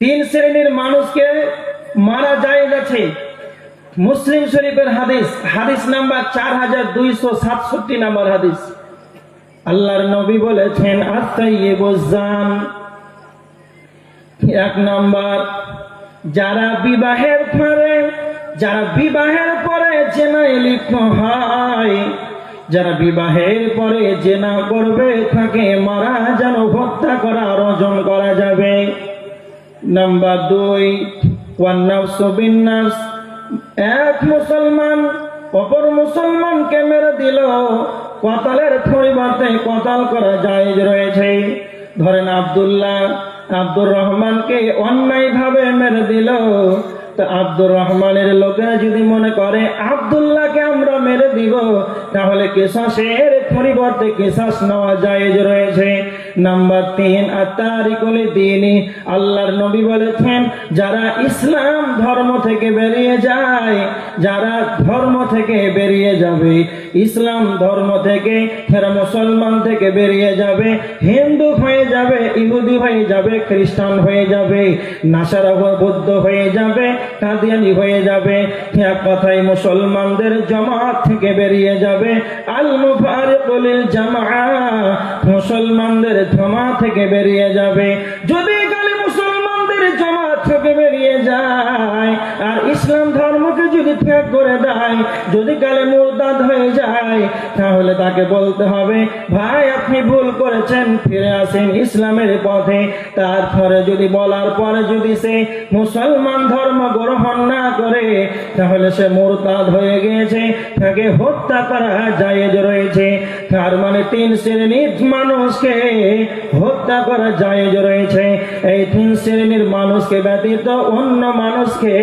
তিন শ্রেণীর মানুষকে মারা জায়েজ আছে। মুসলিম শরীফের হাদিস, হাদিস নাম্বার 4267 নম্বর হাদিস। আল্লাহর নবী বলেছেন আত-তাইয়্যিবুজ জান, এক নাম্বার যারা বিবাহের পরে জিনায় লিপ্ত হয়, যারা বিবাহের পরে জিনা করবে তাকে মারা যেন হত্যা করা রজম করা যাবে। নাম্বার 2 ওয়ান নাফসু বিন নাফস, এক মুসলমান অপর মুসলমানকে মেরে দিল, কতলের পরিবর্তে কতল করা জায়েজ রয়েছে। ধরেন আব্দুর রহমানকে অন্যায়ভাবে মেরে দিল, তো আব্দুর রহমানের লোকেরা যদি মনে করে আব্দুল্লাহকে আমরা মেরে দিব, তাহলে কিসাসের পরিবর্তে কিসাস নেওয়া জায়েজ রয়েছে। নাম্বার 3 আত-তারিকুল দ্বীনি, আল্লাহর নবী বলেছেন যারা ইসলাম ধর্ম থেকে বেরিয়ে যায়, যারা ধর্ম থেকে বেরিয়ে যাবে, ইসলাম ধর্ম থেকে ফেরা মুসলমান থেকে বেরিয়ে যাবে, হিন্দু হয়ে যাবে, ইহুদি হয়ে যাবে, খ্রিস্টান হয়ে যাবে, নাসারা বৌদ্ধ হয়ে যাবে, কাদিয়ানি হয়ে যাবে, এক কথায় মুসলমানদের জামাত থেকে বেরিয়ে যাবে। আল মুফারিকুল জামাআ, মুসলমানদের জামাত থেকে বেরিয়ে যাবে। যদি কালে মুসলমানদের জামাত থেকে বেরিয়ে যায় আর ইসলাম ধর্মকে যদি ত্যাগ করে দেয়, যদি কালে মুরতাদ হয়ে যায়, তাহলে তাকে বলতে হবে ভাই আপনি ভুল করেছেন, ফিরে আসেন ইসলামের পথে। তারপরে যদি বলার পরে যদি সে মুসলমান ধর্ম গ্রহণ না করে, তাহলে সে মুরতাদ হয়ে গিয়েছে, তাকে হত্যা করা জায়েজ রয়েছে। তার মানে 3 শ্রেণীর মানুষকে হত্যা করা জায়েজ রয়েছে। এই 3 শ্রেণীর মানুষকে ব্যতীত অন্য মানুষকে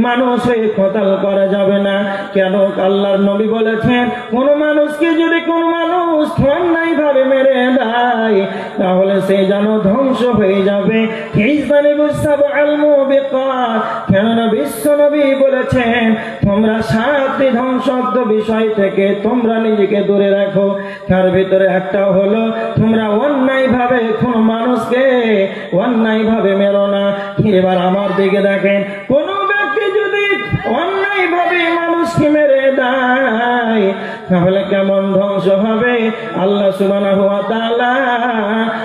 মানুষ হয়ে কতল করা যাবে না। কেন? আল্লাহর নবী বলেছেন কোন মানুষকে যদি কোন মানুষ অন্যায় ভাবে মেরে দেয়, তাহলে সে যেন ধ্বংস হয়ে যাবে। কেননা বিশ্ব নবী বলেছেন তোমরা 7টি ধ্বংসাত্মক বিষয় থেকে তোমরা নিজেকে দূরে রাখো। তার ভিতরে একটা হলো তোমরা অন্যায় ভাবে কোন মানুষকে অন্যায় ভাবে মেরো না। এবার আমার দিকে দেখেন, কোন ব্যক্তি যদি অন্যায় ভাবে মানুষকে মেরে দেয়, তাহলে কেমন ধ্বংস হবে। আল্লাহ সুবহানাহু ওয়া তাআলা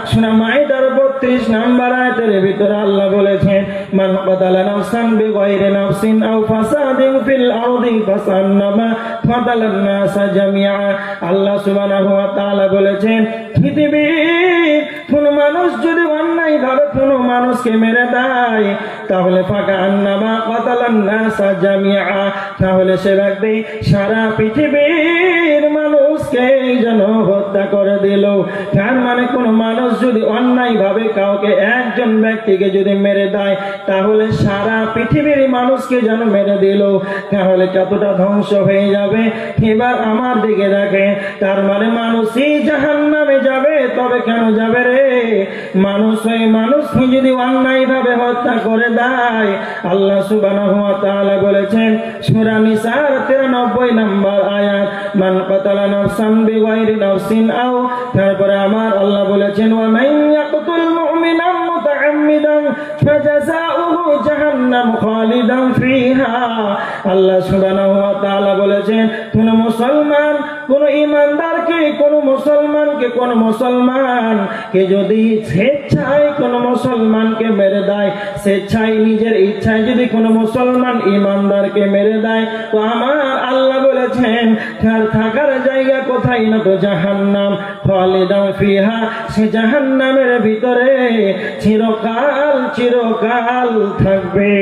সূরা মাইদার 32 নম্বর আয়াতের ভিতরে আল্লাহ বলেছেন মান কাতালা নাফসান বিগাইরি নাফসিন আও ফাসাদিন ফিল আরদি ফাসান্নামা কাতালান নাসা জামিআ। আল্লাহ সুবহানাহু ওয়া তাআলা বলেছেন পৃথিবীর কোন মানুষ যদি অন্যায় ভাবে কোন মানুষকে মেরে দেয়, তাহলে ফাকা আন্নামা কাতালান নাসা জামিআ, তাহলে সে ব্যক্তি সারা পৃথিবীর মানুষকে যেন হত্যা করে দিল। তার মানে কোন মানুষ যদি অন্যায় ভাবে কাউকে একজন ব্যক্তিকে যদি মেরে দেয়, তাহলে সারা পৃথিবীর মানুষকে যেন মেরে দিল, তাহলে কতটা ধ্বংস হয়ে যাবে। এবার আমার দিকে দেখে, তার মানে মানুষই জাহান্নামে যাবে। তবে কেন যাবে রে? মানুষ হয়ে মানুষকে যদি অন্যায় ভাবে হত্যা করে দেয়, আল্লাহ সুবহানাহু ওয়া তাআলা বলেছেন সূরা নিসার 93 নম্বর আয়াত মান কাতালা নাফসান বিগাইরি নাফসিন আও, তারপরে আমার আল্লাহ বলেছেন ওয়া মান ইয়াকতুল মুমিনান মুতাআম্মিদান ফাজাযাউহু জাহান্নাম খালিদান ফিহা। আল্লাহ সুবহানাহু ওয়া তাআলা বলেছেন কোন মুসলমান কোন ঈমানদারকে কোন মুসলমানকে যদি স্বেচ্ছায় কোন মুসলমানকে মেরে দেয়, স্বেচ্ছায় নিজের ইচ্ছায় যদি কোন মুসলমান ঈমানদারকে মেরে দেয়, তো আমার আল্লাহ বলেছেন তার থাকার জায়গা কোথায় না তো জাহান্নাম খালিদান ফিহা, সে জাহান্নামের ভিতরে চিরকাল থাকবে।